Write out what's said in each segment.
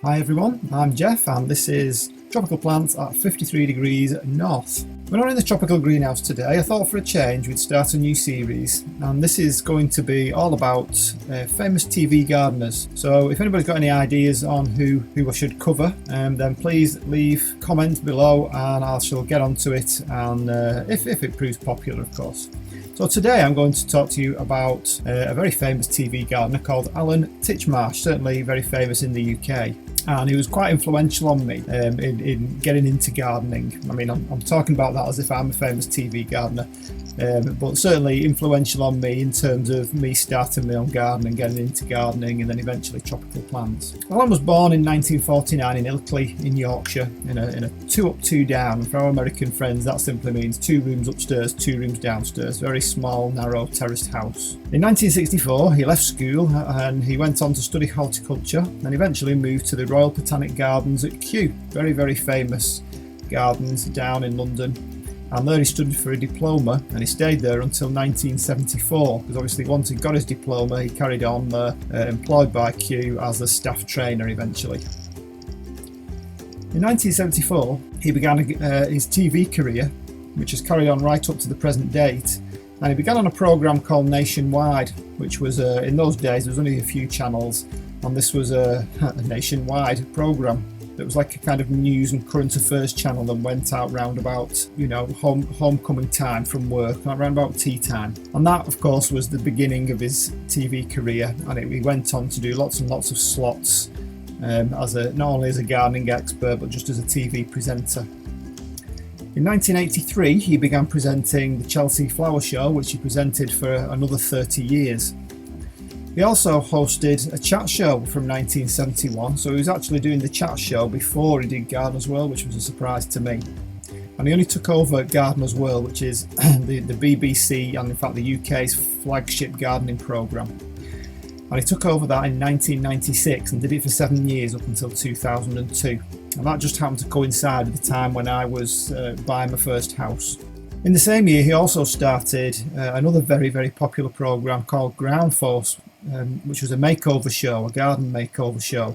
Hi everyone, I'm Jeff and this is Tropical Plants at 53 degrees north. We're not in the tropical greenhouse today. I thought for a change we'd start a new series, and this is going to be all about famous TV gardeners. So if anybody's got any ideas on who I should cover, then please leave comments below and I shall get onto it, and if it proves popular, of course. So today I'm going to talk to you about a very famous TV gardener called Alan Titchmarsh, certainly very famous in the UK. And he was quite influential on me in getting into gardening. I mean, I'm talking about that as if I'm a famous TV gardener, but certainly influential on me in terms of me starting my own garden and getting into gardening and then eventually tropical plants. Alan was born in 1949 in Ilkley in Yorkshire in a 2 up 2 down. And for our American friends, that simply means 2 rooms upstairs, 2 rooms downstairs, very small, narrow, terraced house. In 1964, he left school and he went on to study horticulture and eventually moved to the Royal Botanic Gardens at Kew, very, very famous gardens down in London. And there he studied for a diploma and he stayed there until 1974, because obviously once he got his diploma he carried on employed by Kew as a staff trainer eventually. In 1974 he began his TV career, which has carried on right up to the present date, and he began on a programme called Nationwide, which was in those days there was only a few channels, and this was a nationwide programme. It was like a kind of news and current affairs channel that went out round about, homecoming time from work, around about tea time. And that, of course, was the beginning of his TV career. And he went on to do lots and lots of slots not only as a gardening expert, but just as a TV presenter. In 1983, he began presenting the Chelsea Flower Show, which he presented for another 30 years. He also hosted a chat show from 1971, so he was actually doing the chat show before he did Gardener's World, which was a surprise to me. And he only took over Gardener's World, which is the BBC and in fact the UK's flagship gardening programme. And he took over that in 1996 and did it for 7 years up until 2002. And that just happened to coincide with the time when I was buying my first house. In the same year, he also started another very, very popular programme called Ground Force, which was a makeover show, a garden makeover show.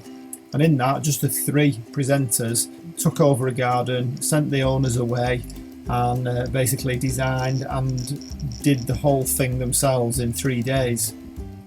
And in that, just the 3 presenters took over a garden, sent the owners away, and basically designed and did the whole thing themselves in 3 days.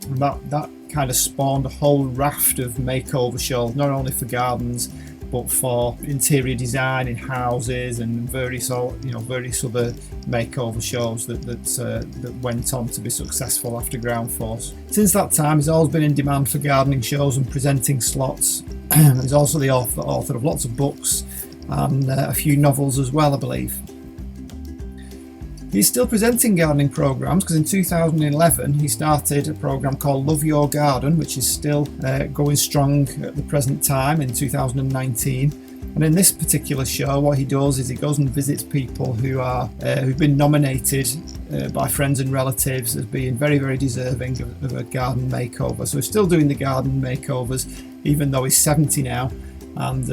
And that kind of spawned a whole raft of makeover shows, not only for gardens, but for interior design in houses and various other makeover shows that went on to be successful after Ground Force. Since that time, he's always been in demand for gardening shows and presenting slots. He's also the author of lots of books and a few novels as well, I believe. He's still presenting gardening programmes, because in 2011 he started a programme called Love Your Garden, which is still going strong at the present time in 2019. And in this particular show, what he does is he goes and visits people who've been nominated by friends and relatives as being very, very deserving of a garden makeover. So he's still doing the garden makeovers, even though he's 70 now. And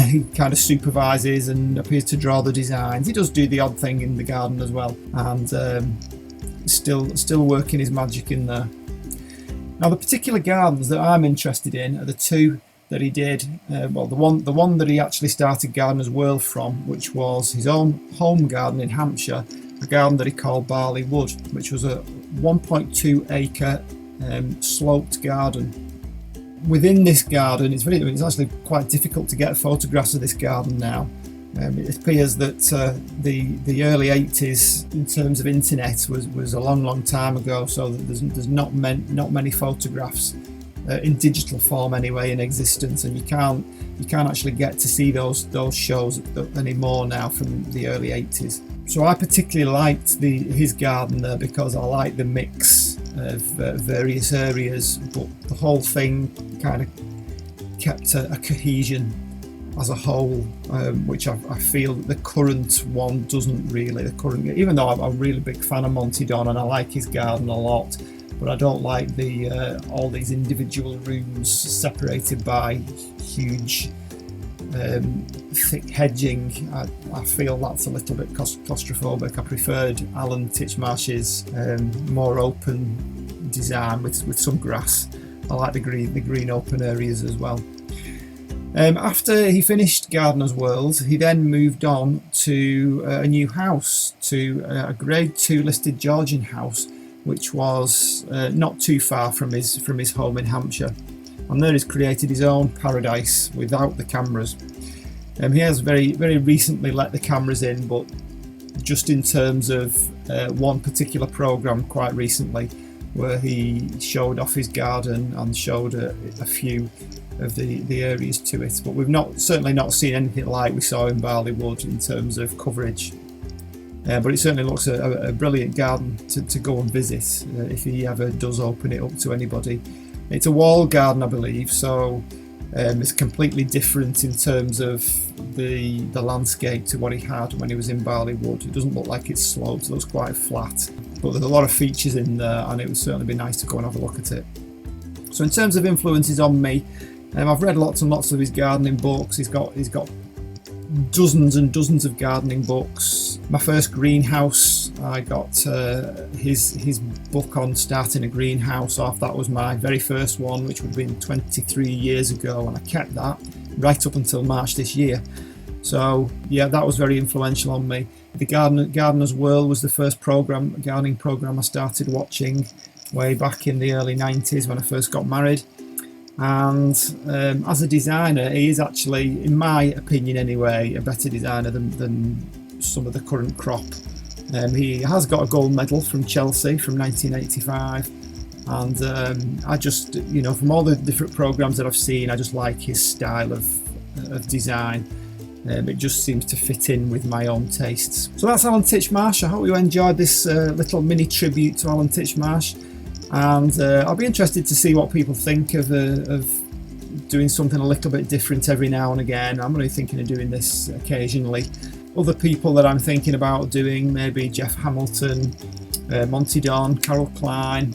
he kind of supervises and appears to draw the designs. He does do the odd thing in the garden as well, and still working his magic in there. Now, the particular gardens that I'm interested in are the 2 that he did. The one that he actually started Gardener's World from, which was his own home garden in Hampshire, a garden that he called Barleywood, which was a 1.2 acre sloped garden. Within this garden, it's actually quite difficult to get photographs of this garden now. It appears that the early 80s, in terms of internet, was a long time ago. So that there's not many photographs in digital form anyway in existence, and you can't actually get to see those shows anymore now from the early 80s. So I particularly liked his garden there because I like the mix of various areas, but the whole thing kind of kept a cohesion as a whole, which I feel that the current one doesn't really. Even though I'm a really big fan of Monty Don and I like his garden a lot, but I don't like all these individual rooms separated by huge thick hedging. I feel that's a little bit claustrophobic. I preferred Alan Titchmarsh's more open design with some grass. I like the green open areas as well. After he finished Gardener's World, he then moved on to a new house, to a Grade 2 listed Georgian house, which was not too far from his home in Hampshire. And there he's created his own paradise without the cameras. He has very recently let the cameras in, but just in terms of one particular programme quite recently, where he showed off his garden and showed a few of the areas to it. But we've certainly not seen anything like we saw in Barleywood in terms of coverage. But it certainly looks a brilliant garden to go and visit if he ever does open it up to anybody. It's a wall garden, I believe, so it's completely different in terms of the landscape to what he had when he was in Barleywood. It doesn't look like it's sloped, it looks quite flat, but there's a lot of features in there, and it would certainly be nice to go and have a look at it. So in terms of influences on me, I've read lots and lots of his gardening books. He's got dozens and dozens of gardening books. My first greenhouse, I got his book on starting a greenhouse off. That was my very first one, which would have been 23 years ago, and I kept that right up until March this year. So yeah, that was very influential on me. The Gardener's World was the first gardening program I started watching way back in the early 90s when I first got married. And as a designer, he is actually, in my opinion anyway, a better designer than some of the current crop. He has got a gold medal from Chelsea from 1985, and I just, from all the different programs that I've seen, I just like his style of design. It just seems to fit in with my own tastes. So that's Alan Titchmarsh. I hope you enjoyed this little mini tribute to Alan Titchmarsh. And I'll be interested to see what people think of doing something a little bit different every now and again. I'm really thinking of doing this occasionally. Other people that I'm thinking about doing, maybe Jeff Hamilton, Monty Don, Carol Klein.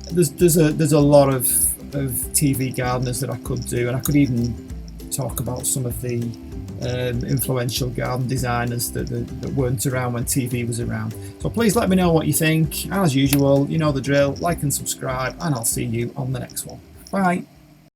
There's a lot of TV gardeners that I could do, and I could even talk about some of the influential garden designers that weren't around when TV was around. So please let me know what you think. As usual, you know the drill, like and subscribe, and I'll see you on the next one. Bye.